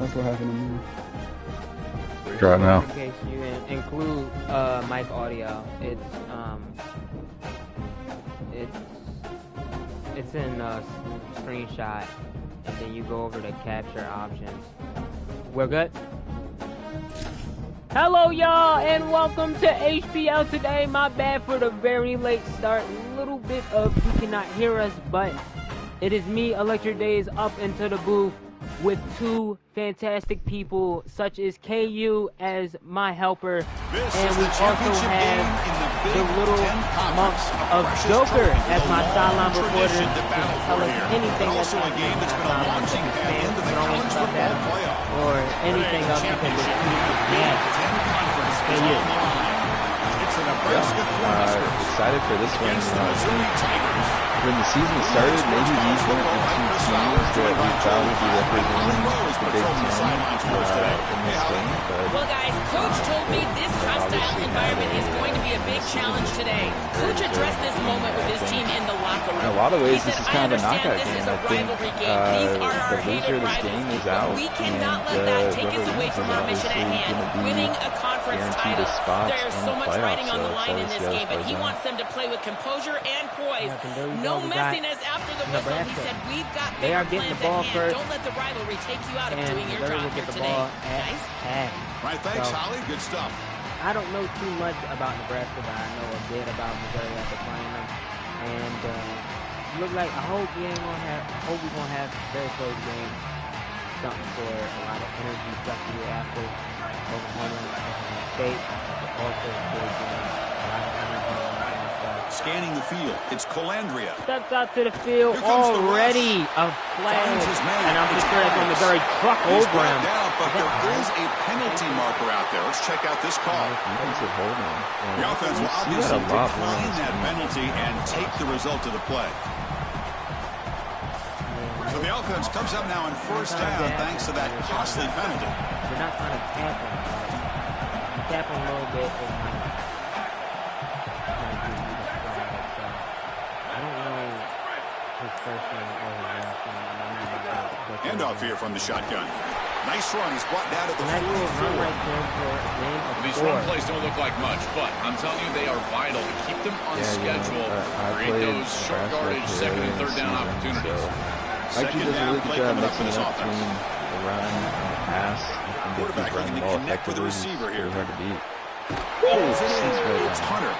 That's what happened to me. Try it now. In case you include mic audio, it's in a screenshot, and then you go over to capture options. We're good. Hello, y'all, and welcome to HPL today. My bad for the very late start. A little bit of you cannot hear us, but it is me, Electric Days, up into the booth with two fantastic people, such as KU as my helper, and we also have the little monk of Joker as my sideline reporter to tell us anything that's on the game that's been a launching pad into the college football playoff, or anything else because it's KU. It's the Nebraska Cornhuskers excited for this one. against the Missouri Tigers. When the season started, maybe these weren't the two teams that we thought would be representing the Big Ten in this game. Well, guys, Coach told me this hostile environment is going to be a big challenge today. Coach addressed this moment with his team in the locker room. In a lot of ways, He this said, is kind of a knockout this game. is a I think rivalry game. These are our the loser hated of this rivals. game is out, We and cannot let that take us whoever away wins from is our mission at obviously hand. going to be Winning a conference guaranteed title. a spot There's in so the much playoffs, riding on the so line in let's this see how game, but this he plays out. wants them to play with composure and poise. No We messiness after the whistle. He Nebraska. said, we've got They are bigger getting the plans ball at hand. first, Don't let the rivalry take you out of and doing your Missouri job will here get the today. ball Guys? at Right, thanks, So- Holly. Good stuff. I don't know too much about Nebraska, but I know a bit about Missouri after playing them. And look like I hope we're gonna have a very close game. Something for a lot of energy, especially after Oklahoma State. Also a good game. A lot of energy on that side. Scanning the field. It's Colandrea. Steps out to the field Here comes the already. A flag. Finds his man. And I'm It's sure it's on Adams. Missouri truck He's over brought him. down, but Is that there is right? a penalty marker out there. Let's check out this call. Defensive holding. The offense will You see obviously that a lot more in decline this that game. penalty and take the result of the play. So the offense comes up now on first down thanks to that costly penalty. They're not trying to tap him. You tap him a little bit, it might give you the flag. So I don't know his first name or his last name. Handoff here from the shotgun. Nice run. He's brought down at the Nice little run 44. right there for a game of These four. run plays don't look like much, but I'm telling you, they are vital to keep them on schedule. I Create played those short Nebraska yardage, second and third down opportunities. Actually, does a really good play job coming up for mixing this it up offense. between the run and the pass. And Quarterback running the looking to ball connect with the effectively. receiver It's here. really hard to beat. It's Hunter.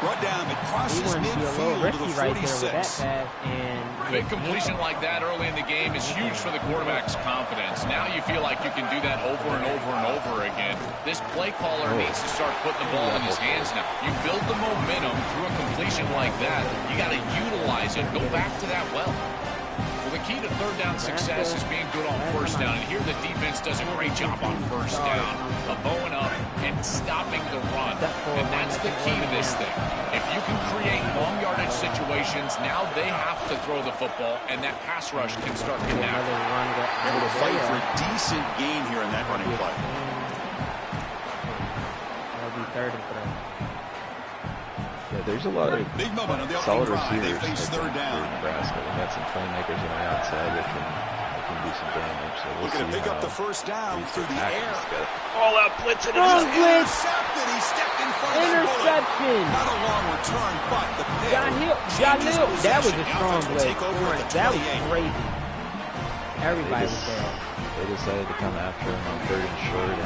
Brought down. It He crosses wanted to be a little midfield to risky the right there with that 46. pass. And Big completion like that early in the game is huge for the quarterback's confidence. Now you feel like you can do that over and over and over again. This play caller needs to start putting the ball in his hands now. You build the momentum through a completion like that. You got to utilize it. Go back to that well. Well, the key to third down success is being good on first down. And here the defense does a great job on first down of bowing up and stopping the run. And that's the key to this thing. If you can create long yardage situations, now they have to throw the football, and that pass rush can start getting out. another run Able to fight for a decent gain here in that running play. That'll be third and three. Yeah, there's a lot of Big moment on the solid opening drive. They receivers face for third down. Nebraska. They got some playmakers on the outside that can do some damage. So we'll Looking to see pick up how the first down these through the attackers air. go. All out blitzing. Strong blitz. Intercepted. He stepped in front of that bullet. Interception. Not a long return, but the pick. Jalil, changes that was a possession. strong Offense will blitz. take over at the That was 28. crazy. Everybody was there. They decided to come after him on third and short. And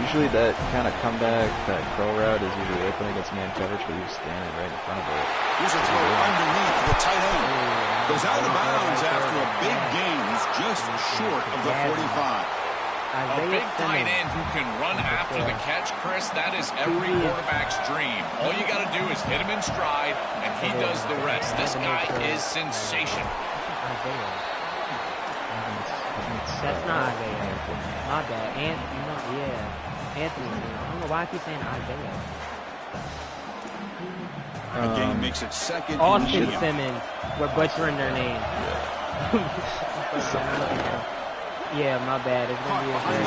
usually that kind of comeback, that curl route is usually open against man coverage, but he was standing right in front of it. Here's a throw underneath the tight end. Goes out of bounds after a big gain. He's just short of the 45. A big tight end who can run after the catch, Chris, that is every quarterback's dream. All you got to do is hit him in stride, and he does the rest. This guy is sensational. That's not Isaiah. My bad. Anthony. I don't know why I keep saying Isaiah. The game makes it second. Austin and 10. Simmons. We're butchering their name. Yeah, my bad. It's going to be a very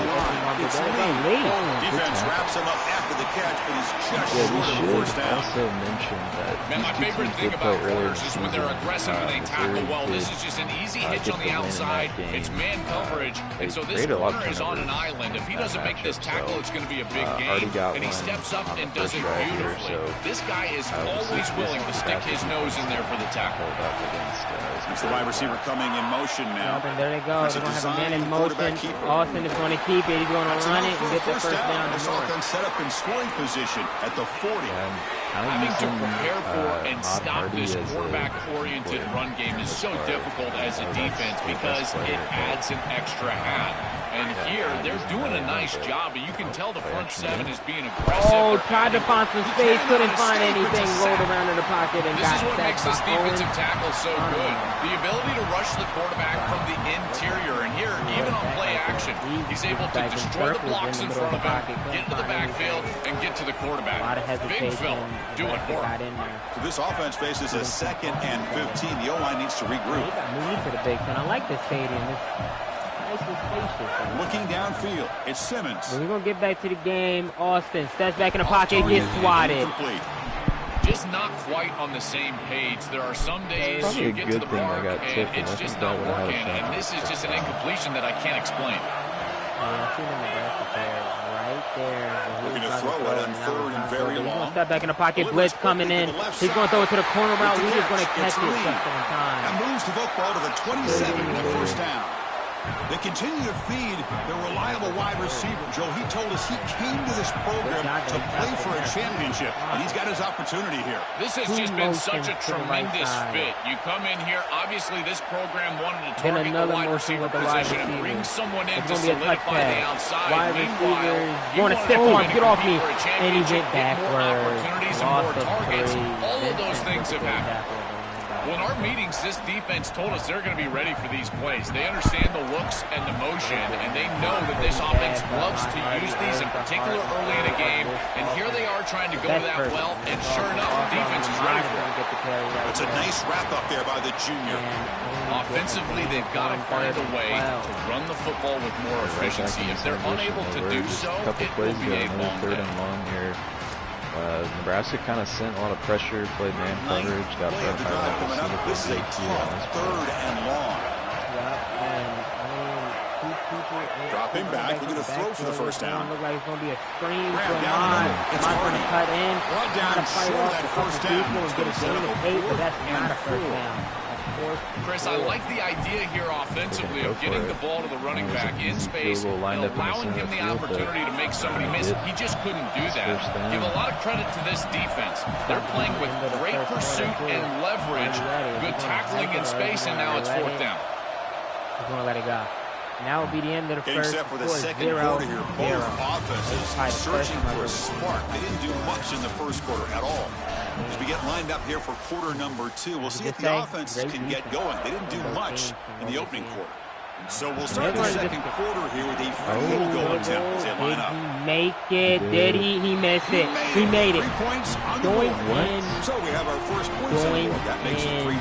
It's defense wraps him up after the catch, but he's just short of the first down. Also mention that Man, my favorite thing about corners is when they're aggressive and they tackle well. This is just an easy hitch on the outside. It's man coverage, and so this corner is on an island. If he doesn't make this tackle, it's going to be a big game, and he steps up and does it beautifully. This guy is always willing to stick his nose in there for the tackle. It's the wide receiver coming in motion now. And there they go. They're going to have a man in motion. Austin is going to keep it. He's going to run it and get the first down. This offense set up in scoring position at the 40. Having to prepare for and stop this quarterback-oriented run game is so difficult as a defense because it adds an extra hat. And here, they're doing a nice job, but you can tell the front seven is being aggressive. Oh, tried to find some space, couldn't find anything, rolled around in the pocket and got This is what makes this defensive tackle so good. The ability to rush the quarterback from the interior. And here, even on play action, he's able to destroy the blocks in front of him, get into the backfield, and get to the quarterback. Big Phil doing work. So this offense faces a 2nd and 15. The O-line needs to regroup. Moving to the Big Ten. I like this stadium. It's nice and spacious. Looking downfield, it's Simmons. We're going to get back to the game. Austin steps back in the pocket, gets swatted. Just not quite on the same page. There are some days you get to the mark and it's just not working, and this is just an incompletion that I can't explain. I see the Nebraska player right there. Looking to throw it on 3rd and very long. He's going to step back in the pocket, blitz coming in. He's going to throw it to the corner route. He's just going to catch it just on time. And moves the football to the 27 and a first down. They continue to feed their reliable wide receiver. Joe, he told us he came to this program to play for a championship, and he's got his opportunity here. This has just been such a tremendous fit. You come in here, obviously this program wanted to target the wide receiver position and bring someone in to solidify the outside. Meanwhile, you want to step on, get off me, and he went backwards. More opportunities and more targets. All of those things have happened. Well, in our meetings, this defense told us they're going to be ready for these plays. They understand the looks and the motion, and they know that this offense loves to use these, in particular early in a game. And here they are trying to go to that well, and sure enough, the defense is ready for it. It's a nice wrap-up there by the junior. Offensively, they've got to find a way to run the football with more efficiency. If they're unable to do so, it will be a long day. Nebraska kind of sent a lot of pressure, played man coverage, got This is a tough 3rd and long. Dropping back, we're going to throw for the first down. Look like it's going to be a screen for Ahmad. Ahmad's going to cut in, trying to fight off a couple people and get a gain of 8, but that's not a first down. Chris, I like the idea here offensively of getting the ball to the running back in space and allowing him the opportunity to make somebody miss. He just couldn't do that. Give a lot of credit to this defense. They're playing with great pursuit and leverage, good tackling in space, and now it's 4th down. He's going to let it go. Now will be the end of the first. Getting set for the second quarter here. Both offenses searching for a spark. They didn't do much in the first quarter at all. As we get lined up here for quarter number 2, we'll see if the offenses can get going. They didn't do much in the opening quarter. So we'll start the second quarter here with a field goal attempt as they line up. Did he make it? Did he? He missed it. He made it. 3 points on the board. So we have our first points on the board. That makes it 3-0.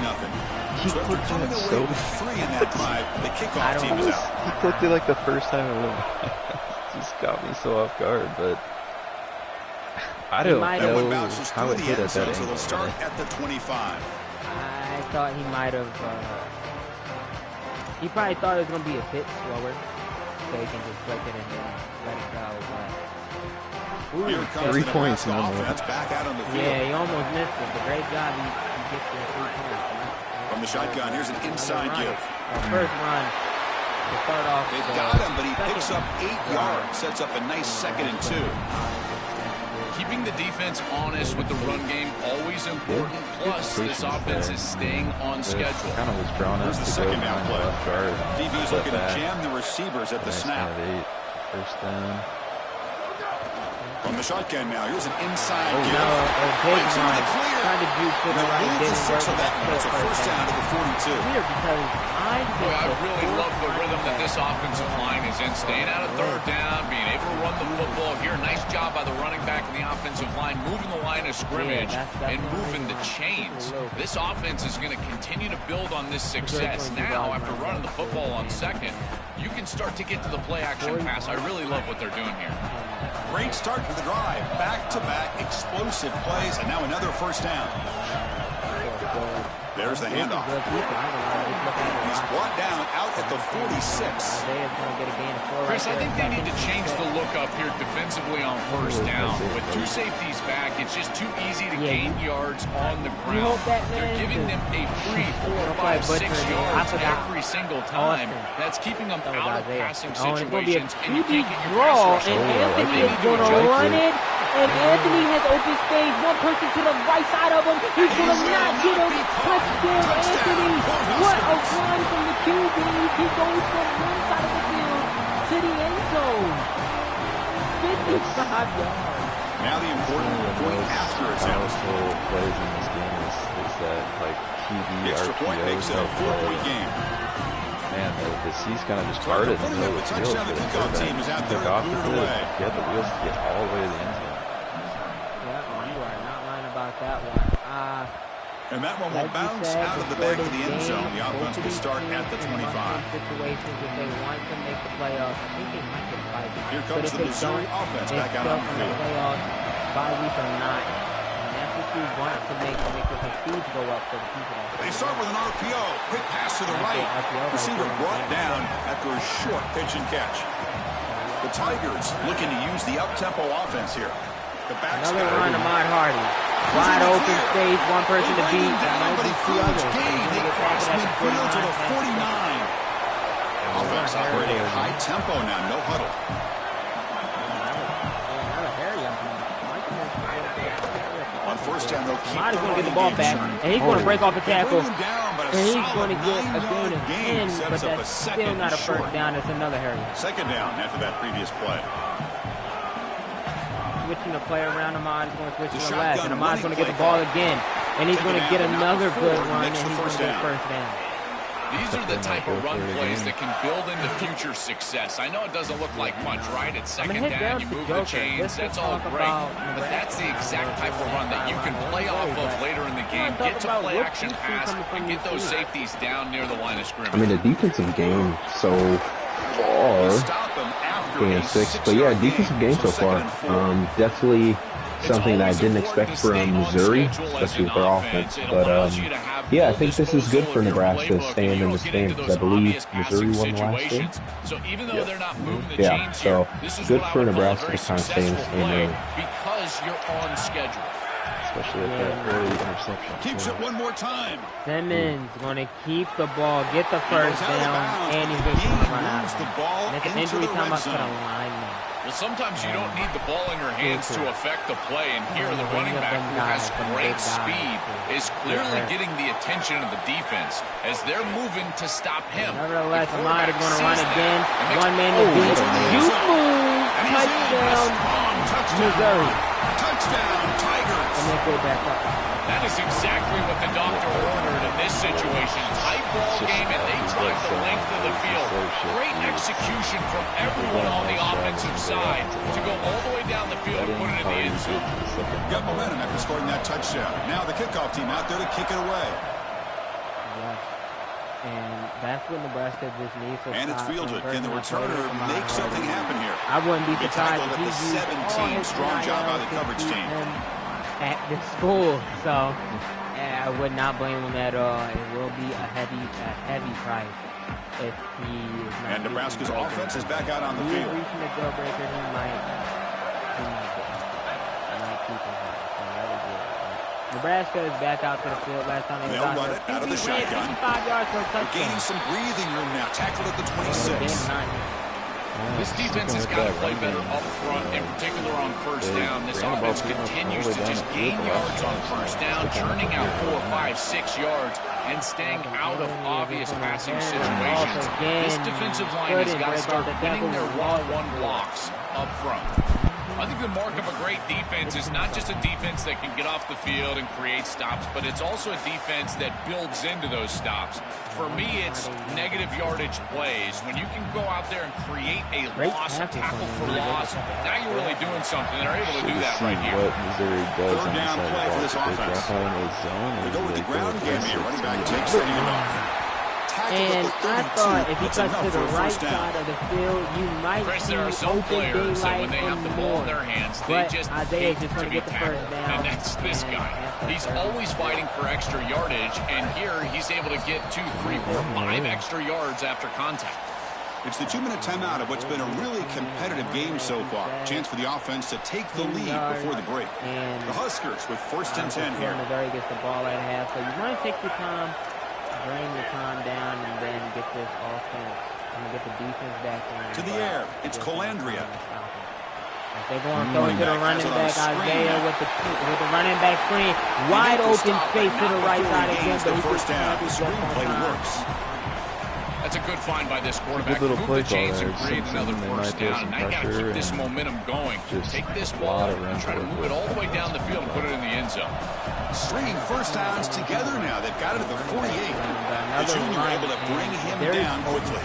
So after coming away with 3 in that drive, the kickoff team is out. He clicked it like the first time it went. Just got me so off guard, but I don't know how it hit at that angle. So they'll start at the 25. I thought he might have. He probably thought it was going to be a bit slower, so he can just flick it and let it go. But 3 points now. That's back out on the field. Yeah, he almost missed it. But great job. He gets the 3 points. From the shotgun, here's an inside give. First run to start off. They've got him, but he picks up 8 yards. Sets up a nice 2nd and 2. Keeping the defense honest with the run game, always important. Plus, this offense is staying on schedule. Kind of was drawn up the to second go down play. left guard. DB's looking to jam the receivers at the snap. 8, first down. From the shotgun now, here's an inside give. No, a big Breaks one. into clear. Trying to juke to the right. Move the 6 of that one. It's a first down to the 42. Weird because I Boy, I really love the rhythm that this offensive line is in. Staying out of third down, being able to run the football here. Nice job by the running back and the offensive line, moving the line of scrimmage and moving the chains. This offense is going to continue to build on this success. Now, after running the football on second, you can start to get to the play-action pass. I really love what they're doing here. Great start to the drive. Back-to-back explosive plays, and now another first down. There's the handoff. He's brought down out at the 46. Chris, I think they need to change the look up here defensively on first down. With two safeties back, it's just too easy to gain yards on the ground. They're giving them a free 4, 5, 6 yards every single time. That's keeping them out of passing situations, and you can't get your pass rush. And Anthony is going to run it. And Anthony has open space. One person to the right side of him. He's going to not get him. Touchdown, Anthony. What a run from the QB. He goes from one side of the field to the end zone. 55 yards. Now the important point after it's out. Plays in this game is that, like, QB extra point makes it a 4-point game. Man, the C's kind of just started in the middle of the field. The kickoff team is out there booted away. Get the wheels to get all the way to the end zone. That one. And that one will bounce out of the back of the end zone. The offense will start at the 25. Situations if they want to make the playoffs, I think they might get 5. Here comes the Missouri offense back out on the field. Playoffs, 5 weeks or not. And that's what you want to make the speeds go up for the people. They start with an RPO. Quick pass to the right. Receiver brought down after a short pitch and catch. The Tigers looking to use the up-tempo offense here. Another run to Ahmad Hardy. Wide open space, one person to beat. Might be 2 others. They cross midfield to the 49. Offense operating at high tempo now, no huddle. On first down, they'll keep Ahmad is going to get the ball back, and he's going to break off a tackle. And he's going to get a gain of 10, but that's still not a first down. It's another Harry. Second down after that previous play. Switching the play around Ahmad, he's going to switch to the left, and Ahmad's going to get the ball again, and he's going to get another good run, and he's going to get first down. These are the type of run plays that can build into future success. I know it doesn't look like much, right? It's second down, you move the chains, that's all great, but that's the exact type of run that you can play off of later in the game. Get to play action pass and get those safeties down near the line of scrimmage. I mean, the defensive game so far, game 6, but yeah, defensive game so far. Definitely something that I didn't expect from Missouri, especially with their offense. But yeah, I think this is good for Nebraska staying in this game because I believe Missouri won the last game. Yeah, so good for Nebraska to kind of stay in this game early. Because you're on schedule. Especially with that early interception. Keeps it one more time. Simmons going to keep the ball, get the first down, and he's going to run out. And it's an injury time up to the lineman. Well, sometimes you don't need the ball in your hands to affect the play, and here the running back who has great speed is clearly getting the attention of the defense as they're moving to stop him. Nevertheless, Ahmad is going to run again. One man to beat. You move. Touchdown, Missouri. Touchdown, Tigers. And then go back up. That is exactly what the doctor ordered in this situation. Tight ball game, and they drive the length of the field. Great execution from everyone on the offensive side to go all the way down the field and put it in the end zone. Got momentum after scoring that touchdown. Now the kickoff team out there to kick it away. Yes. And that's what Nebraska just needs to and it's fielded. Can the returner make something happen here? I wouldn't be surprised if he used 17. Strong job by the coverage team. At the school, so I would not blame him at all. It will be a heavy price if he is not. And Nebraska's offense is back out on the field. Reaching the deal breaker, he might keep him out. So that would be it. Nebraska is back out to the field. Last time they run it out of the shotgun. 55 yards for a touchdown. Gaining some breathing room now. Tackled at the 26. This defense has got to play better up front, in particular on first down. This offense continues to just gain yards on first down, churning out 4, 5, 6 yards, and staying out of obvious passing situations. This defensive line has got to start winning their one-on-one blocks up front. I think the mark of a great defense is not just a defense that can get off the field and create stops, but it's also a defense that builds into those stops. For me, it's negative yardage plays. When you can go out there and create a loss, a tackle for loss, now you're really doing something. They're able to do that right here. What Missouri does Third down play for this offense. They go with the ground game here. Running back takes the handoff. And I thought if he cuts to the right side of the field, you might see there are some open players that when daylight they have the and ball more. in their hands, they But just Isaiah's hate just to going to be get the tackled. first down. And that's this guy. He's always fighting for extra yardage, and here he's able to get 2, 3, 4, 5 extra yards after contact. It's the 2-minute timeout of what's been a really competitive game so far. Chance for the offense to take the lead before the break. The Huskers with 1st and 10 here. Missouri gets the ball at half, so you want to take your time, bring your time down, and then get this offense, and get the defense back in. To the air, it's Colandrea. They're going to throw it to the running back, Isaiah, with the running back screen. Wide open space to the right side again, but he first down. The screen play works. That's a good find by this quarterback. Good little Move the play chains call and there. create another first down. Some Now you got to keep this momentum going. Take this ball and try to move it all the way down the field and put it in the end zone. Stringing first downs together now. They've got it at the 48. The junior able to bring him down quickly.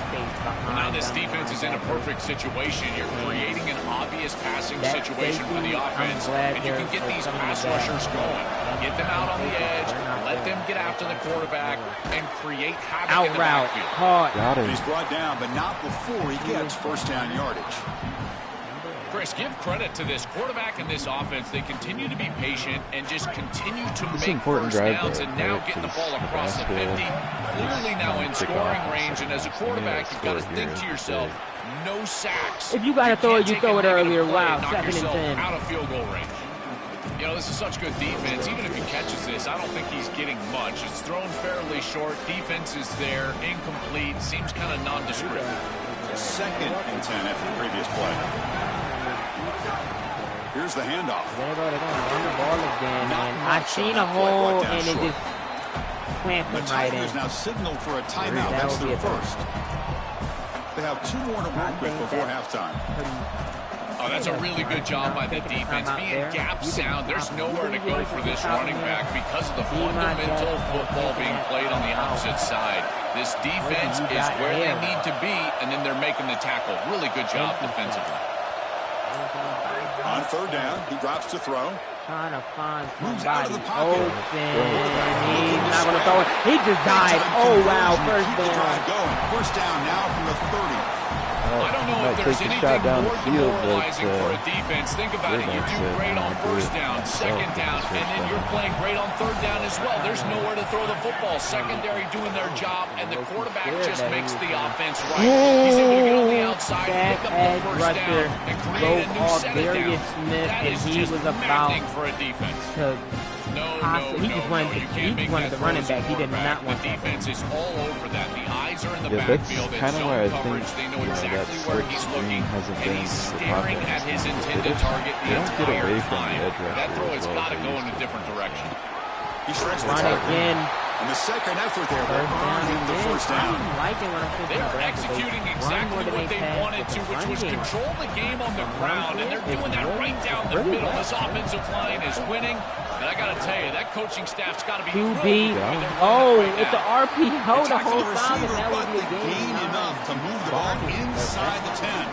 Now this defense is in a perfect situation. You're creating an obvious passing situation for the offense, and you can get these pass rushers going. Get them out on the edge, let them get after the quarterback, and create havoc in the backfield. He's brought down, but not before he gets first down yardage. Chris, give credit to this quarterback and this offense. They continue to be patient and just continue to make first downs and now getting the ball across the 50. Clearly now in scoring range, and as a quarterback, you've got to think to yourself, no sacks. If you got to throw it, you throw it earlier. Wow, knock 2nd and 10. out of field goal range. You know, this is such good defense. Even if he catches this, I don't think he's getting much. It's thrown fairly short. Defense is there, incomplete, seems kind of nondescript. 2nd and 10 after the previous play. Here's the handoff. They're going to run the ball again, and I've seen a hole, and it just clamped The them right in. Tigers now signal for a timeout. That's their first. They have 2 more to work with before halftime. Oh, that's a really good job by the defense. Being gap sound, there's nowhere to go for this running back because of the fundamental football being played on the opposite side. This defense is where they need to be, and then they're making the tackle. Really good job defensively. On 3rd down, he drops to throw. Trying to find Moves out of somebody the pocket. open. He's not going to throw it. He just died. Oh, wow. First Keep the down. drive going. First down now from the 30. I don't know if there's anything more demoralizing for a defense. Think about it. You do great on first down, 2nd down, and then you're playing great on 3rd down as well. There's nowhere to throw the football. Secondary doing their job, and the quarterback just makes the offense right. He's able to get on the outside, pick up the first down, and create a new set of downs. That is just maddening for a defense. He just wanted the running back. He did not want the that. defense is all over that. The eyes are in the Yeah, that's backfield. kind of why I think coverage. They know exactly that where slick he's screen looking, hasn't and been he's the staring problem. at his intended target the They don't get entire away from the time. edge rusher That throw as has well got to as they go in used a to. different direction. He strikes the Run target. again. And the second effort there will First down earn him the again. first I down. didn't like it when I They are executing exactly what they wanted to, which was control the game on the ground, and they're doing that right down the middle. This offensive line is winning, and I got to tell you, that coaching staff's got to be thrilled with the way they're Oh, winning right it's an now. RPO the Tackle whole the time, and receiver, that but would be they a game. gain enough to move the ball inside the 10.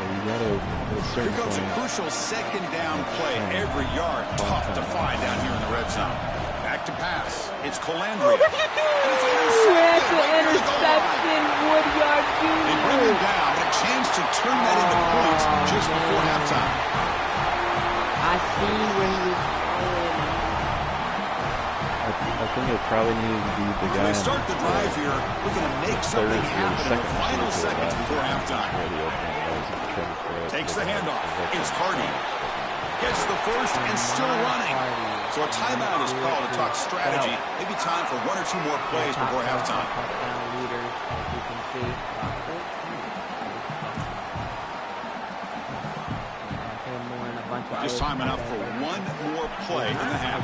You gotta, at a Here certain comes a point, crucial 2nd down play. Every yard tough to find down here in the red zone. Back to pass. It's Colandrea. That's an interception, Woodyard They bring him Jr. down, but a chance to turn that into points just before halftime. I see where he was going. I think it probably needed to be the So guy. they start the drive here, looking to make something happen in the final seconds before halftime. Takes the handoff. It's Hardy. Gets the first and still running. So a timeout is called to talk strategy. Maybe time for 1 or 2 more plays before halftime. Just time enough for 1 more play in the half.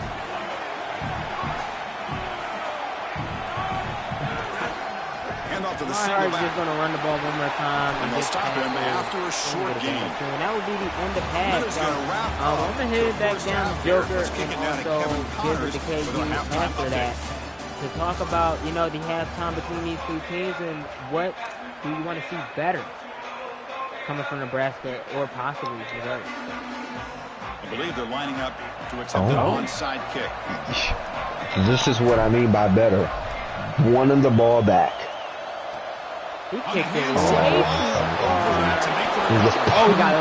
And handoff to the Hart's single just going to run the ball one more time. And they'll stop him after a short gain. And that would be the end of pass. I'm going to hit it back down to Joker and also give it to KU after that to talk about, you know, the halftime between these two teams and what do you want to see better coming from Nebraska or possibly Missouri. I believe they're lining up to attempt an onside kick. This is what I mean by better. Wanting the ball back. He kicked it way he got a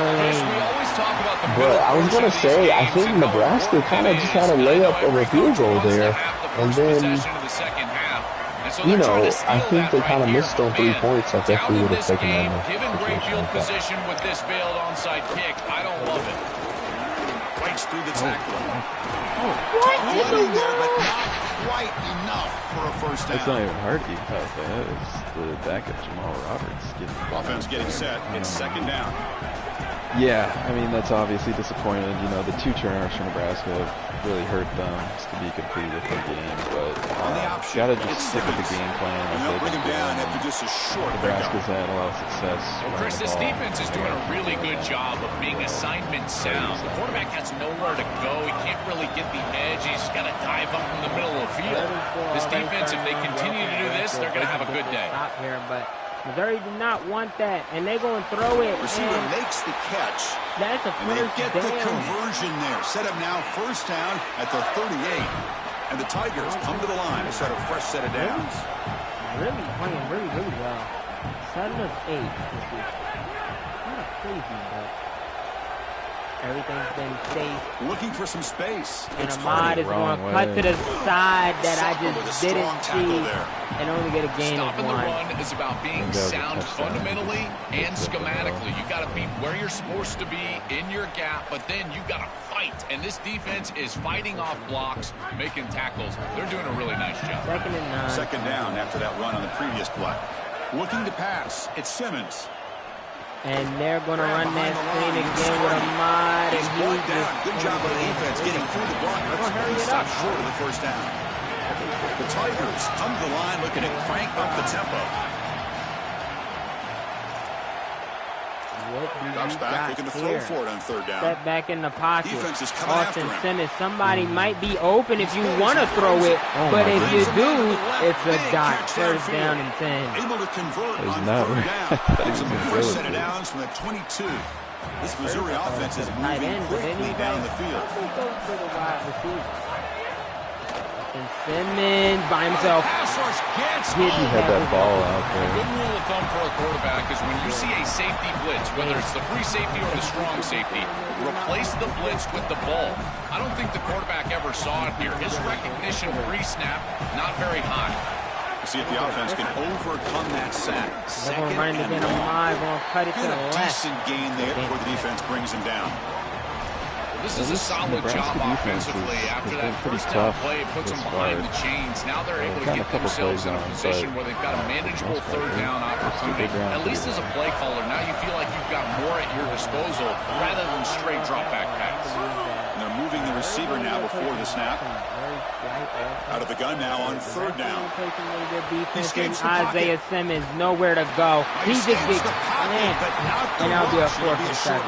But I was going to say, I think Nebraska kind of just had a layup of a field goal there. And then, you know, I think they kind of missed on 3 points. I guess we would have taken that. Given great field position with this failed onside kick, I don't love it. Breaks through the tackle. What in the world? But not quite enough for a first down. It's not even hard to get out there. It's the backup Jamal Roberts getting offense getting set. It's second down. Yeah, I mean, that's obviously disappointing. You know, the 2 turnovers for Nebraska have really hurt them to be completely different game. But got to just stick with the game plan. They'll bring him down after just a short Nebraska's had a lot of success. Well, Chris, this defense is doing a really good job of being assignment sound. The quarterback has nowhere to go. He can't really get the edge. He's just got to dive up in the middle of the field. This defense, if they continue to do this, they're going to have a good day. Stop here, but Missouri do not want that, and they're going to throw it. Receiver makes the catch. That's a and they get down. the conversion there. Set up now first down at the 38. And the Tigers come to the line to set a fresh set of downs. Really playing really, really well. 7 of 8. Kind of crazy, but everything's been safe. Looking for some space. And Ahmad is going to cut to the side that I just didn't see and only get a gain of 1. Stopping the run is about being sound fundamentally and schematically. You got to be where you're supposed to be in your gap, but then you got to fight. And this defense is fighting off blocks, making tackles. They're doing a really nice job. Second and 9. Second down after that run on the previous play. Looking to pass. It's Simmons. And they're going to run that screen again with Ahmad. He's brought down. Good job by the defense getting through the blockers. He stopped short of the first down. The Tigers come to the line looking to crank up the tempo. Drops back, looking to throw for it on third down. Step back in the pocket. Defense is coming after him. Simmons, somebody might be open if you want to throw it, but if you do, it's a dot. First down and 10. Able to convert on third down. Gives them a first set of downs from the 22. This Missouri offense is moving quickly down the field. And Simmons by himself. He had that ball out A there. good rule of thumb for a quarterback is when you see a safety blitz, whether it's the free safety or the strong safety, replace the blitz with the ball. I don't think the quarterback ever saw it here. His recognition pre-snap, not very high. See if the offense can overcome that sack. Second and 9. Going to cut it to the left. Decent gain there before the defense brings him down. This is a solid job offensively. After that first down play, it puts them behind the chains. Now they're able to get themselves in a position where they've got a manageable third down opportunity. At least as a play caller, now you feel like you've got more at your disposal rather than straight drop back pass. And they're moving the receiver now before the snap. Out of the gun now on third down. Isaiah Simmons nowhere to go. He just gets and that'll be a 4th and 7.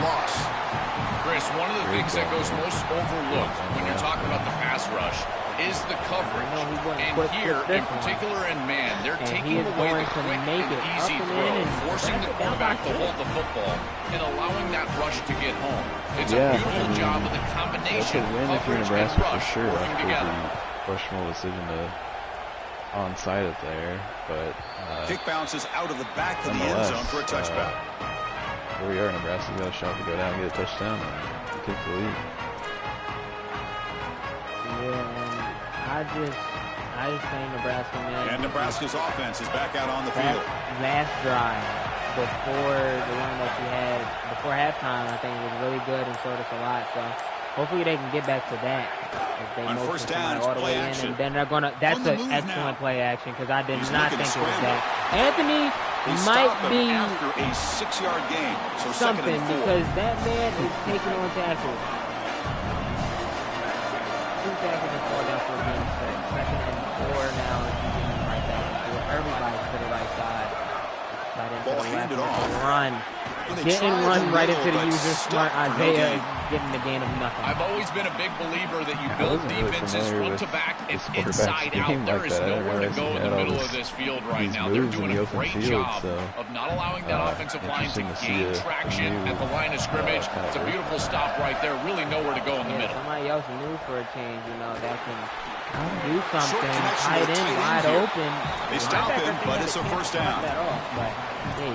Chris, one of the things that goes most overlooked when you're talking about the pass rush is the coverage. And here, in particular in man, they're taking away the quick and easy throw, forcing the quarterback to hold the football and allowing that rush to get home. It's a beautiful job of the combination of coverage and rush working together. Questionable decision to onside it there, but kick bounces out of the back of the end zone for a touchback. Here we are, Nebraska's got a shot to go down and get a touchdown and take the lead. Yeah, I just think Nebraska, man. And Nebraska's offense is back out on the field. Last drive before the one that you had before halftime, I think it was really good and showed us a lot. So hopefully they can get back to that. If they on first down, all the way in, and then they're gonna. That's an excellent play action because I did not think it was that. Anthony might be after a 6-yard gain, so something because that man is taking on tackles. 2 tackles and 4 down for a game. Second and 4 now. Right back. Everybody's to the right side. Ball handed off. Run. Getting run right into the user. Smart Isaiah is getting the gain of nothing. I've always been a big believer that you build defenses front to back and inside out. There is nowhere to go in the middle of this field right now. They're doing a great job of not allowing that offensive line to gain traction at the line of scrimmage. It's a beautiful stop right there. Really nowhere to go in the middle. Somebody else new for a change, you know, that can do something. Tight end, wide open. They stop him, but it's a first down.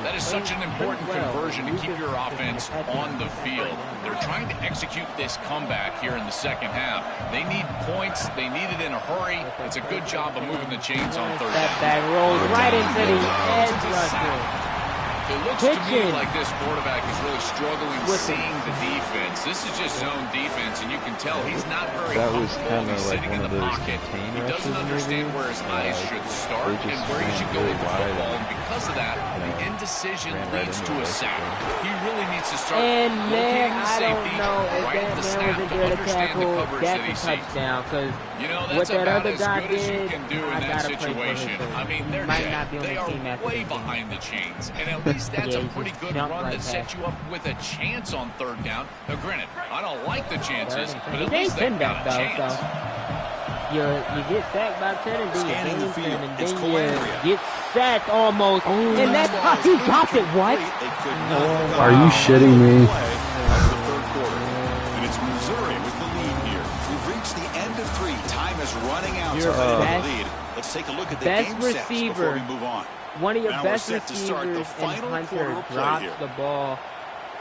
That is such an important conversion to keep your offense on the field. They're trying to execute this comeback here in the second half. They need points. They need it in a hurry. It's a good job of moving the chains on third down. That rolls right into the edge rusher. It looks to me like this quarterback is really struggling seeing the defense. This is just zone defense, and you can tell he's not very comfortable. He's sitting in the pocket. He doesn't understand where his eyes should start and where he should go with the football. And because of that, the indecision leads to a sack. He really needs to start locating the safety right at the snap to understand the coverage that he sees. You know, that's about as good as you can do in that situation. I mean, they're dead. They are way behind the chains. And at least that's a pretty good run that sets you up with a chance on third down. Now, granted, I don't like the chances, but at least they've got a chance. You get sacked by 10 and then you gain 10 and then you get sacked almost. And that's how he dropped it. What? Are you shitting me? And it's Missouri with the lead here. We've reached the end of 3. Time is running out to the lead. Let's take a look at the game stats before we move on. One of your best receivers and Hunter drops the ball,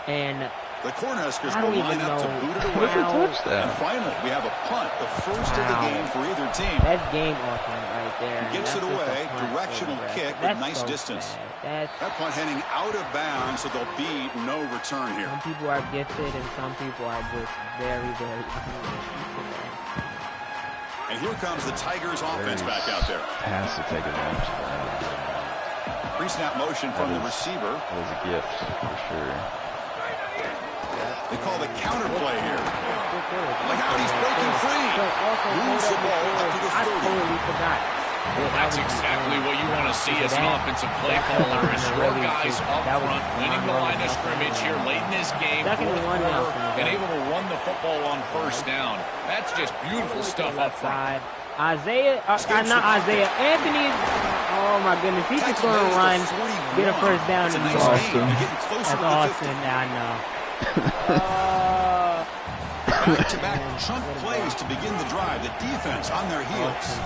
and the Cornhuskers will line up to boot it away. And finally, we have a punt, the first of the game for either team. That's game altering right there. He gets it away, directional kick with nice distance. That punt heading out of bounds, so there'll be no return here. Some people are gifted, and some people are just very, very And here comes the Tigers offense back out there. Has to take advantage of that. Pre-snap motion from the receiver. That was a gift, for sure. They call the counter play here. Look out, he's breaking free. Moves the ball up to the 30. Well, that's exactly what you want to see as an offensive play caller, is your guys up front, winning the line of scrimmage here late in this game, fourth quarter, and able to run the football on first down. That's just beautiful stuff up front. Isaiah, not Isaiah, Anthony, oh my goodness, he's just going to run, get a first down. And That's Austin, I know. Back-to-back chunk plays to begin the drive. The defense on their heels.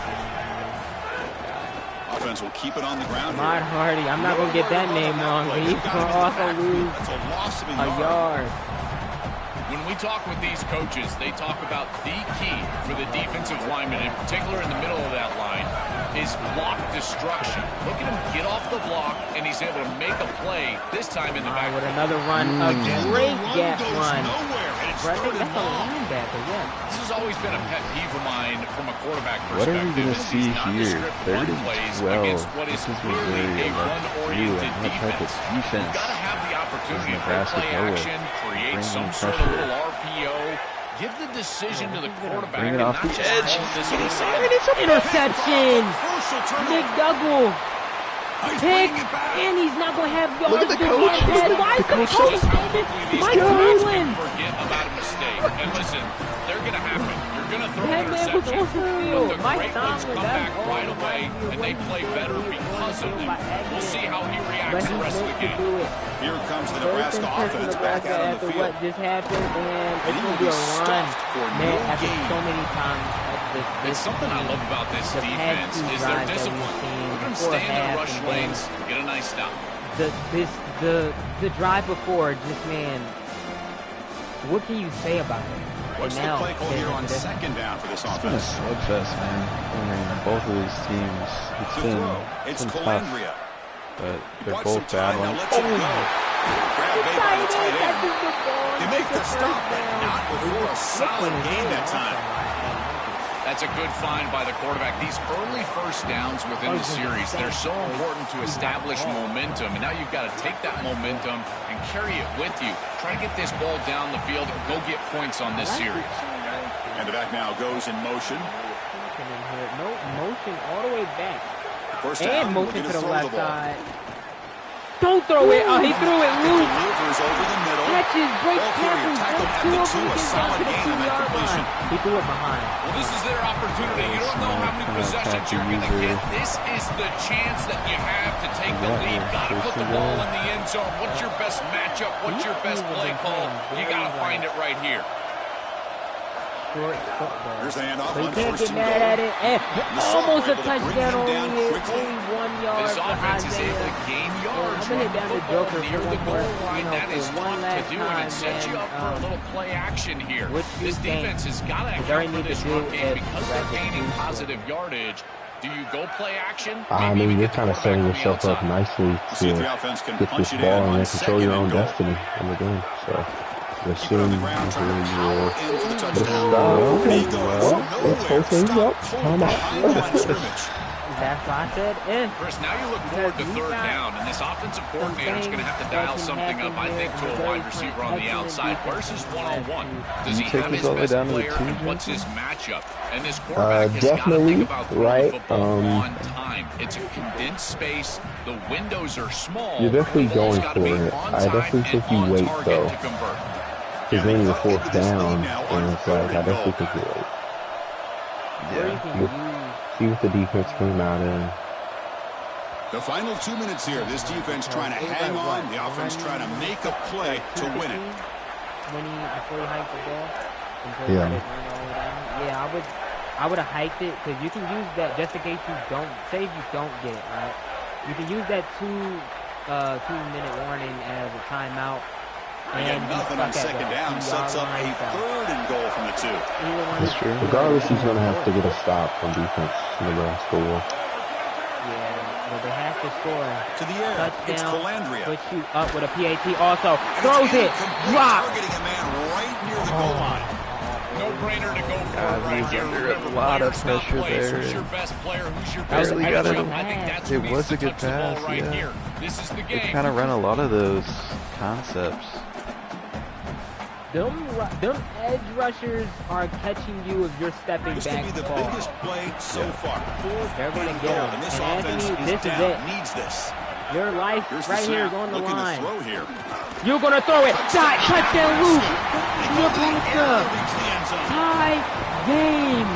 Offense will keep it on the ground. Ahmad Hardy, I'm not going to get that name wrong, but he's going to also lose a yard. When we talk with these coaches, they talk about the key for the defensive lineman, in particular in the middle of that line, is block destruction. Look at him get off the block, and he's able to make a play, this time in the back. With another run, a great gap run. That's a linebacker, yeah. This has always been a pet peeve of mine from a quarterback perspective. What are we going to see here? Third and 12. This is clearly a run-oriented defense. You've got to have the opportunity to play action, create some sort of little RPO. Give the decision to the quarterback and not just this interception. Nick Dougal. Pick, and he's not going to have yards. Look at the coach. Why is the coach Mike Tomlin? Forget about a mistake. And listen, they're going to happen. You're going to throw an interception. But the great ones come back right away, and they play better because of them. We'll see how he reacts the rest of the game. Here comes the Nebraska offense back out on the field. What just happened, and it's going to be a run. Man, after so many times. It's something I love about this defense is their discipline. Look at them stay in their rush lanes, get a nice stop. The drive before, just man, what can you say about it? What's the play call here on second down for this offense? It's been a slugfest, man. I mean, both of these teams, it's been tough, but they're both battling. They make the stop, but not before a solid game that time. That's a good find by the quarterback. These early first downs within the series, they're so important to establish momentum. And now you've got to take that momentum and carry it with you. Try to get this ball down the field and go get points on this series. And the back now goes in motion. No motion all the way back. First down, and motion to the left side. Don't throw it. Oh, he threw it loose. Maneuvers over the middle. Catches, breaks tackles, tackled at the 2, a solid gain on that completion. He threw it behind. Well, this is their opportunity. You don't know how many possessions you're going to get. This is the chance that you have to take the lead. Got to put the ball in the end zone. What's your best matchup? What's your best play call? You got to find it right here. Here's the handoff. But you can't get mad at it. And almost a touchdown, only 1 yard This for offense is able Isaiah. to gain yards. I'm gonna hit down the Joker near for the one goal more, line. That is for one tough last to do, and time, it sets you up for a little play action here. This defense has got to account for this run game because they're gaining positive yardage. Do you go play action? I mean, you're kind of setting yourself up nicely to get this ball and then control your own destiny in the game. So, assume you're let's hold things up. Time out. That's why I said Chris, now you look forward to third down, and this offensive coordinator is going to have to dial something up, I think, to a wide receiver on the outside. Where's his one-on-one? Does he have his best player, and what's his matchup? And this quarterback has got to think about throwing the football on time. It's a condensed space. The windows are small. You're definitely going for it. I definitely think you wait, though. Because then you're fourth down, and it's like, I definitely think you wait. Yeah. See what the defense came out in. The final 2 minutes here. This defense trying to hang on. The offense trying to make a play to win it. Before he hiked the ball. Yeah. I would have hiked it because you can use that just in case you don't. Say if you don't get it, right? You can use that 2-minute warning as a timeout. And nothing on second down sets up a 3rd and goal from the 2. That's true. Regardless, he's going to have to get a stop from defense in Nebraska. Yeah, but they have to score. To the air. Touchdown. It's Calandria. Puts you up with a PAT also. Throws it. Drop. Targeting a man right near the goal line. No-brainer to go for it right here. Under a lot of pressure there. Who's your best player? Who's your best player? I think that's it was a good pass, right yeah. here. This is the game. They kind of run a lot of those concepts. Them edge rushers are catching you if you're stepping this back. This could be the biggest play so far. They're going to get him. And this and offense Anthony, this down. is it. Needs this. Your life right here is on the Looking line. to throw here. You're going to throw it. Touchdown loop. Nebraska. Tie game.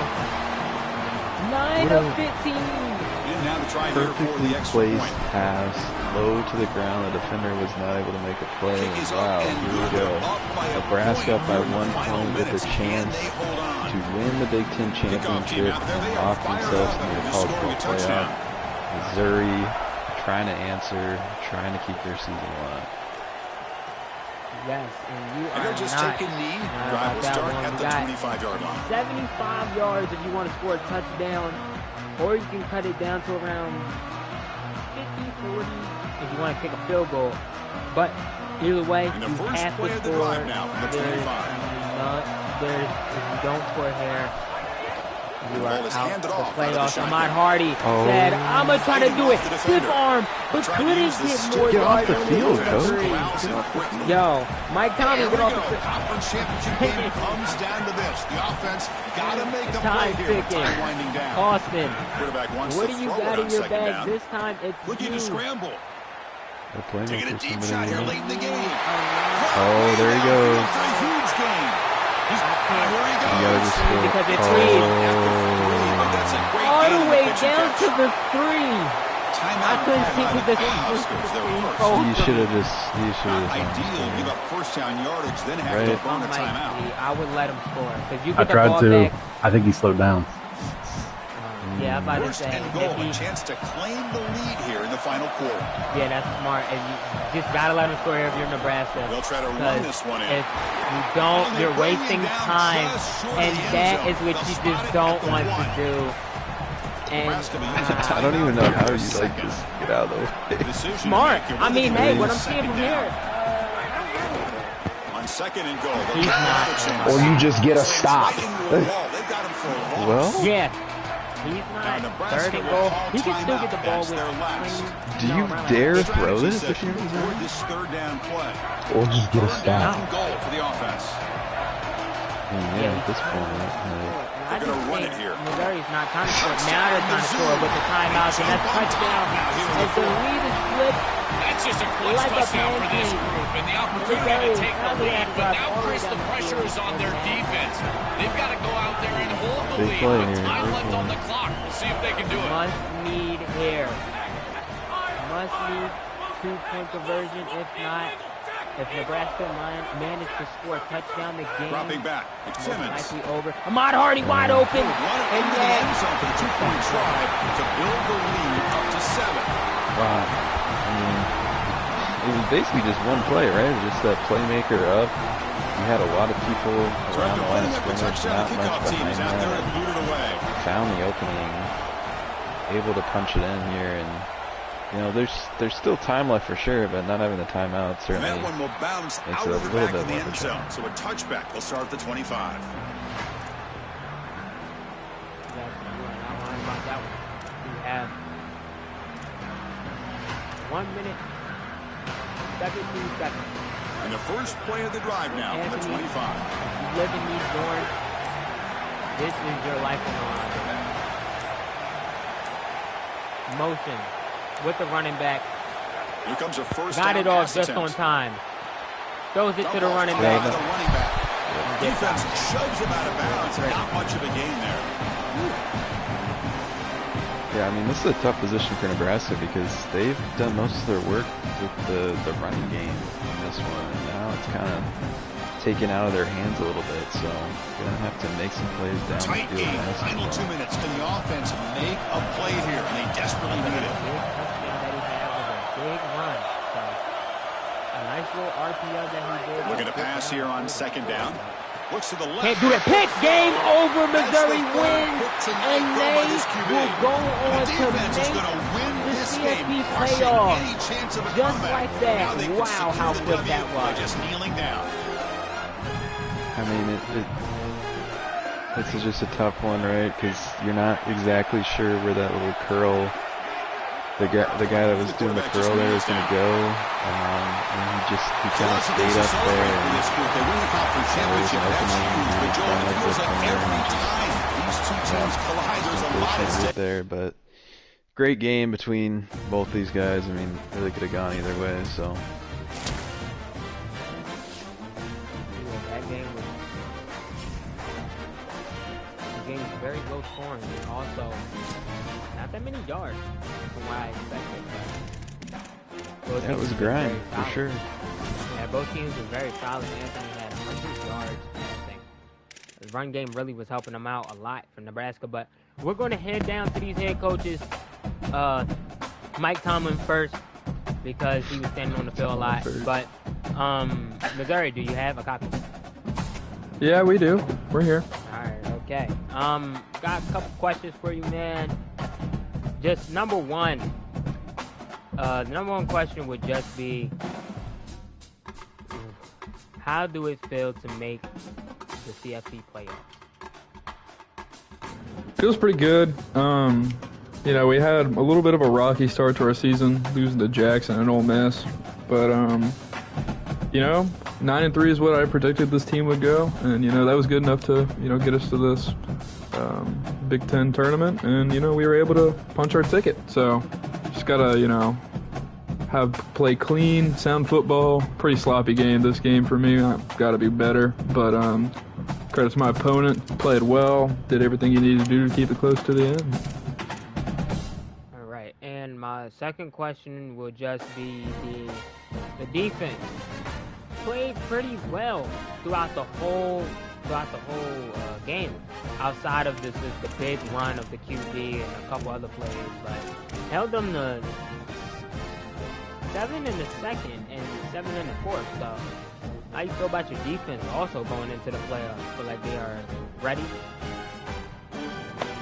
9 of 15. Perfectly placed pass, low to the ground. The defender was not able to make a play. And wow, here we go. Nebraska up by 1 point with a chance to win the Big Ten championship and lock themselves into the college football playoff. Missouri trying to answer, trying to keep their season alive. Yes, and you are they're just taking knee. Drive will start at the 25-yard line. 75 yards if you want to score a touchdown. Or you can cut it down to around 50, 40 if you want to kick a field goal. But either way, you have to score. If you don't score here, you are out the playoffs. Ahmad Hardy said, I'm going to try to do it. Stiff arm, but couldn't get more yards on the field, coach. Yo, Mike Tommy, get off the field. Conference championship game comes down to this. The offense got to make a play here. Time winding down. Austin, what do you got in your bag this time? It's looking to scramble. They're playing taking a for deep shot here late in the game. Oh, there he goes. It's a huge game. You gotta just go. Because it's all the way down to the 3. I couldn't see to the 3. You should have just. Ideal. Give up first down yardage, then have to burn a timeout. I would let him score. You I tried to. I think he slowed down. Yeah, I'm about to First say. and goal, a chance to claim the lead here in the final quarter. Yeah, that's smart. And you just gotta let him score if you're Nebraska. They'll try to run this one in. If you don't, you're wasting time, and that is what you just don't want to do. And I don't even know how you just get out of the way. Smart. I mean, hey, what I'm seeing from here. On second and goal, he's not. Or you just get a stop. Well, yeah. He's not. Third and goal. He can still get the ball with. Do you dare throw this if you're this third down play? Or just get a stop. Goal for the offense. Yeah, at this point, they're going to run it here. Missouri's not trying to score. Now they're trying to score with the timeouts, and that's touchdown. As the lead is split. That's just a clutch touchdown for this group, and the opportunity to take the lead. But now, Chris, the pressure is on their defense. They've got to go out there and hold the lead with time left on the clock. We'll see if they can do it. Must need here. Must need 2-point conversion. If not, if Nebraska managed to score a touchdown, the game dropping back. It's Simmons. Likely over. Ahmad Hardy wide open. And then for the 2-point try to build the lead up to 7. Wow. I mean, it was basically just one play, right? Just that playmaker up. You had a lot of people around the line of scrimmage, not much behind that. Found the opening, able to punch it in here, and you know, there's still time left for sure, but not having the timeout certainly. And that one will bounce out of the back of the end zone, so a touchback will start at the 25. We have 1 minute, 17 seconds. And the first play of the drive now from the 25. You live in these dorms. This is your life on the line. Motion with the running back. Here comes a first Got down it off pass just attempt. on time. Throws it to the running back. The running back. Defense shoves him out of bounds. Not much of a gain there. Yeah, I mean, this is a tough position for Nebraska because they've done most of their work with the running game in this one, and now it's kind of taken out of their hands a little bit, so they're going to have to make some plays down Tight the field. game. Final 2 minutes. Can the offense make a play here? And they desperately need it. Big touchdown that he had was a big run. So, a nice little RPO that he did. Looking to pass here on second down. Looks to the left. Can't do that. Pick. Game over. Missouri wins, and they will go on to make the CFB playoff. Just like that. Wow, how quick that was. Just kneeling down. I mean, this is just a tough one, right? Because you're not exactly sure where that little curl, the guy that was doing the curl there is going to go. And he kind of stayed up there. And they win the conference championship. That's huge. But Joel, it feels like every time these two teams collide, there's a lot at stake there. But great game between both these guys. I mean, really could have gone either way. So. Very low scoring, and also not that many yards from what I expected. That was a grind for sure. Yeah, both teams were very solid. Anthony had 100 yards passing. The run game really was helping them out a lot for Nebraska. But we're going to head down to these head coaches. Mike Tomlin first because he was standing on the field a lot. But Missouri, do you have a copy? Yeah, we do. We're here. All right. Okay. Got a couple questions for you, man. Just number one. The number one question would just be, how do it feel to make the CFB playoffs? Feels pretty good. You know, we had a little bit of a rocky start to our season, losing to Jackson and Ole Miss, but you know, 9-3 is what I predicted this team would go, and you know that was good enough to get us to this Big Ten tournament, and you know we were able to punch our ticket. So just gotta play clean, sound football. Pretty sloppy game this game for me. I've got to be better, but credit to my opponent. Played well, did everything you needed to do to keep it close to the end. All right, and my second question would just be the defense. Played pretty well throughout the whole game, outside of the big run of the QB and a couple other plays, but held them to 7 in the second and 7 in the fourth. So how you feel about your defense also going into the playoffs? Feel like they are ready?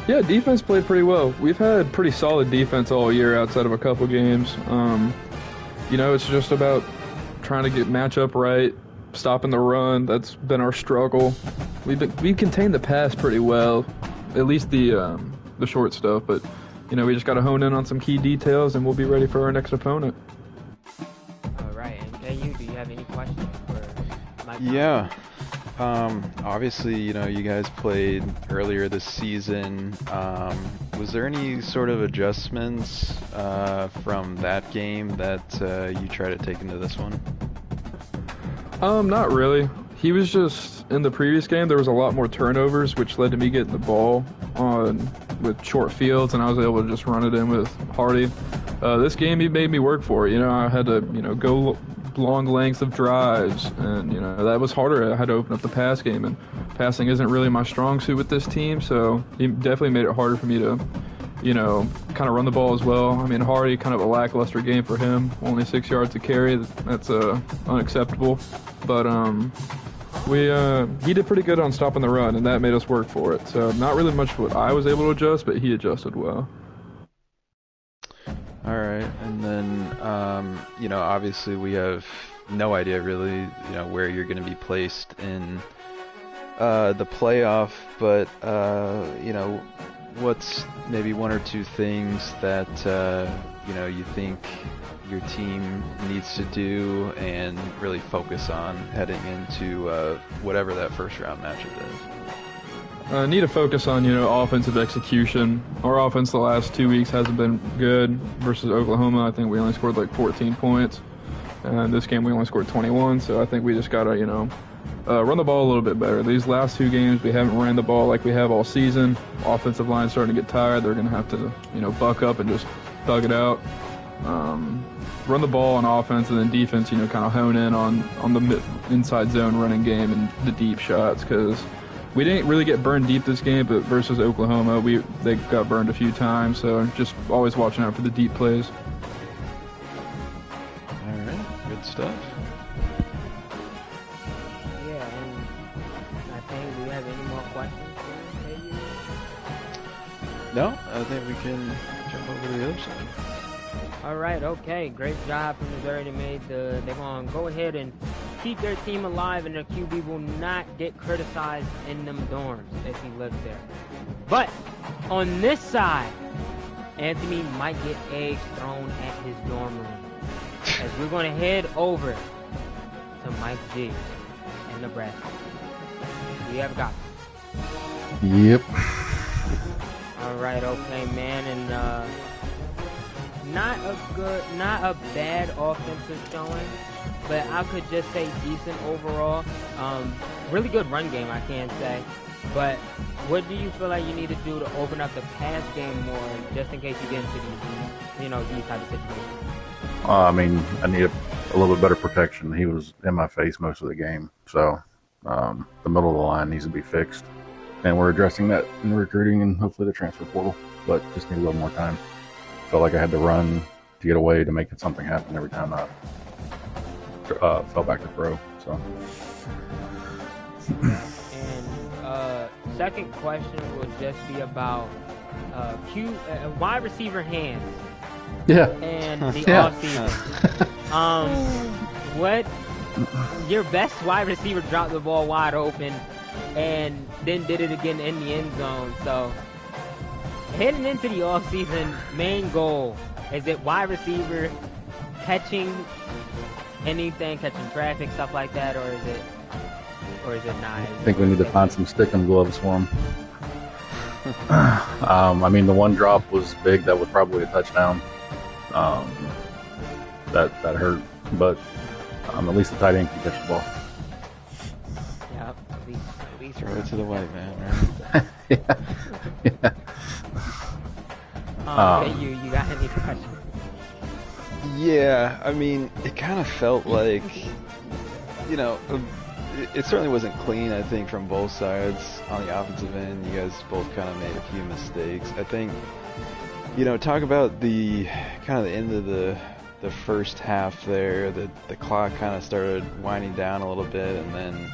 Yeah, defense played pretty well. We've had pretty solid defense all year outside of a couple games. You know, it's just about trying to get matchup right, stopping the run. That's been our struggle. We've contained the pass pretty well, at least the short stuff. But you know, we just got to hone in on some key details, and we'll be ready for our next opponent. All right, and KU, do you have any questions for Mike? Yeah. Obviously, you know, you guys played earlier this season. Was there any sort of adjustments from that game that you try to take into this one? Not really. He was just, in the previous game, there was a lot more turnovers, which led to me getting the ball with short fields, and I was able to just run it in with Hardy. This game, he made me work for it. You know, I had to, go long lengths of drives, and, that was harder. I had to open up the pass game, and passing isn't really my strong suit with this team, so he definitely made it harder for me to, kind of run the ball as well. I mean, Hardy, kind of a lackluster game for him. Only 6 yards to carry. That's unacceptable. But he did pretty good on stopping the run, and that made us work for it. So not really much what I was able to adjust, but he adjusted well. All right, and then obviously we have no idea really, where you're going to be placed in the playoff, but what's maybe one or two things that you think your team needs to do and really focus on heading into whatever that first round matchup is? Need to focus on, offensive execution. Our offense the last 2 weeks hasn't been good. Versus Oklahoma, I think we only scored like 14 points. And this game we only scored 21, so I think we just got to, run the ball a little bit better. These last 2 games, we haven't ran the ball like we have all season. Offensive line's starting to get tired. They're going to have to, buck up and just thug it out. Run the ball on offense, and then defense, kind of hone in on the inside zone running game and the deep shots, because we didn't really get burned deep this game, but versus Oklahoma, they got burned a few times, so just always watching out for the deep plays. All right, good stuff. Yeah, and I think we have any more questions for you? No, I think we can jump over to the other side. All right, okay, great job from Missouri. They're going to go ahead and keep their team alive, and their QB will not get criticized in them dorms if he lives there. But on this side, Anthony might get eggs thrown at his dorm room, as we're going to head over to Mike G in Nebraska. Do you have a copy? Yep. All right, okay, man, and not a bad offensive showing, but I could just say decent overall. Really good run game, I can say. But what do you feel like you need to do to open up the pass game more, just in case you get into these type of situations? I mean, I need a little bit better protection. He was in my face most of the game, so the middle of the line needs to be fixed. And we're addressing that in recruiting and hopefully the transfer portal, but just need a little more time. Felt like I had to run to get away to make it something happen every time I fell back to throw. So. And second question would just be about wide receiver hands. Yeah. And the Yeah. offseason. What your best wide receiver dropped the ball wide open and then did it again in the end zone. So heading into the offseason, main goal, is it wide receiver, catching anything, catching traffic, stuff like that, or is it not? I think we need to find some stickum gloves for him. I mean, the one drop was big. That was probably a touchdown. That hurt, but at least the tight end can catch the ball. Yep, at least Throw it to the white man, right? Yeah. You got any questions? Yeah, I mean, it kind of felt like, it certainly wasn't clean, I think, from both sides on the offensive end. You guys both kind of made a few mistakes. I think, talk about the kind of the end of the first half there. The clock kind of started winding down a little bit, and then,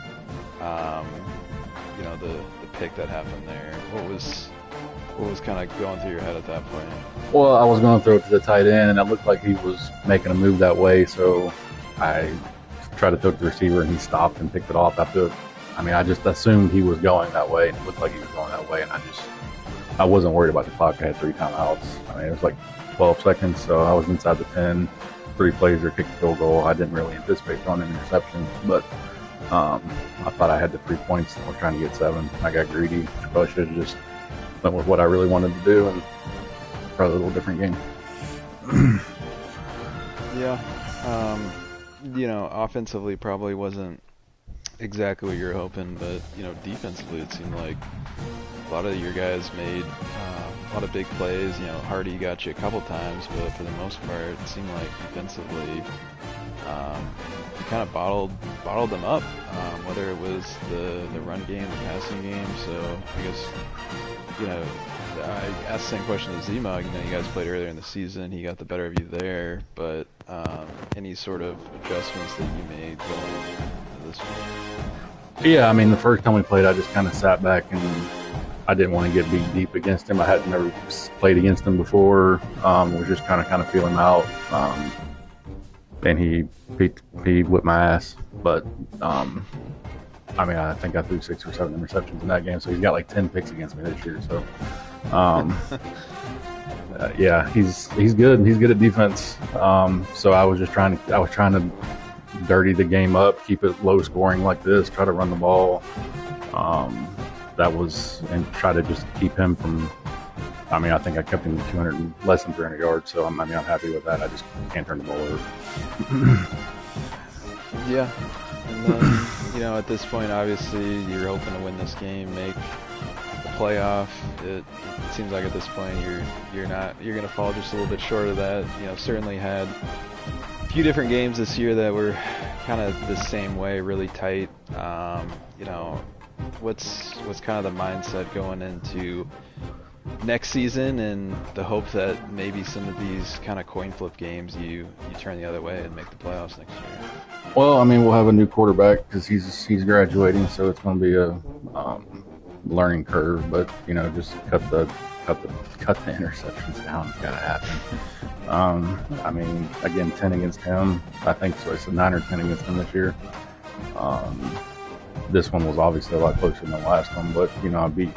the pick that happened there. What was kind of going through your head at that point? Well, I was going to throw it to the tight end, and it looked like he was making a move that way, so I tried to throw it to the receiver, and he stopped and picked it off. I just assumed he was going that way, and it looked like he was going that way, and I wasn't worried about the clock. I had 3 timeouts. I mean, it was like 12 seconds, so I was inside the 10. 3 plays or kicked a field goal. I didn't really anticipate throwing an interception, but I thought I had the 3 points and we're trying to get 7. I got greedy. Probably should have just went with what I really wanted to do, and probably a little different game. Yeah. Offensively probably wasn't exactly what you were hoping, but, defensively it seemed like a lot of your guys made a lot of big plays. Hardy got you a couple times, but for the most part, it seemed like defensively you kind of bottled them up, whether it was the run game, the passing game. So I guess, I asked the same question to Z-Mug. You guys played earlier in the season. He got the better of you there, but any sort of adjustments that you made going into this one? Yeah, I mean, the first time we played, I just kind of sat back and I didn't want to get beat deep against him. I had never played against him before. Was just kind of feel him out. And he whipped my ass. But, I think I threw 6 or 7 interceptions in that game. So he's got like 10 picks against me this year. So, yeah, he's good. He's good at defense. So I was trying to dirty the game up, keep it low scoring like this, try to run the ball. And try to just keep him from, I think I kept him to less than 300 yards, so I'm happy with that. I just can't turn the ball over. Yeah. And then, at this point, obviously, you're hoping to win this game, make the playoff. It seems like at this point you're going to fall just a little bit short of that. Certainly had a few different games this year that were kind of the same way, really tight. What's kind of the mindset going into next season, and the hope that maybe some of these kind of coin flip games you turn the other way and make the playoffs next year? Well, we'll have a new quarterback because he's graduating, so it's going to be a learning curve. But just cut the interceptions down. It's got to happen. Again, 10 against him. I think so. It's a 9 or 10 against him this year. This one was obviously a lot closer than the last one, but I beat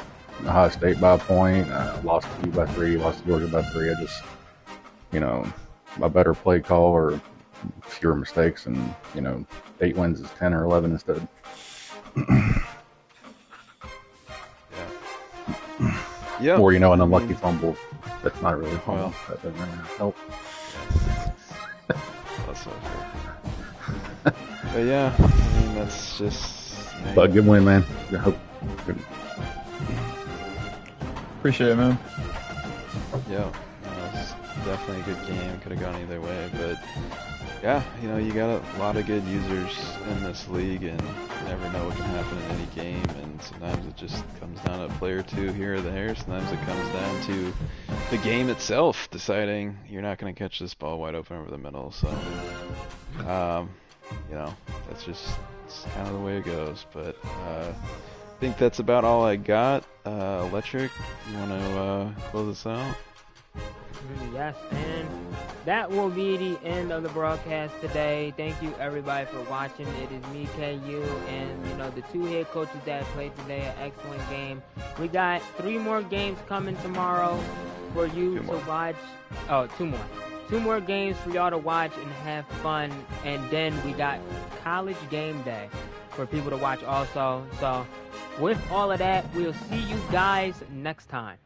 Ohio State by a point, lost to you by 3, lost to Georgia by 3. I just, a better play call or fewer mistakes, and 8 wins is 10 or 11 instead. Yeah. Or an unlucky fumble. That's not really a fumble. That doesn't really help. That's not fair. But yeah, that's just. But good win, man. I hope. Good. Appreciate it, man. Yeah, it was definitely a good game. Could have gone either way, but yeah, you got a lot of good users in this league, and you never know what can happen in any game. And sometimes it just comes down to a play or two here or there. Sometimes it comes down to the game itself deciding you're not going to catch this ball wide open over the middle. So, that's just. It's kind of the way it goes, but I think that's about all I got. Electric, you want to close us out? Yes, and that will be the end of the broadcast today. Thank you everybody for watching. It is me, KU, and the 2 head coaches that played today. An excellent game. We got 3 more games coming tomorrow for you to watch. Oh, 2 more. 2 more games for y'all to watch and have fun, and then we got college game day for people to watch also. So with all of that, we'll see you guys next time.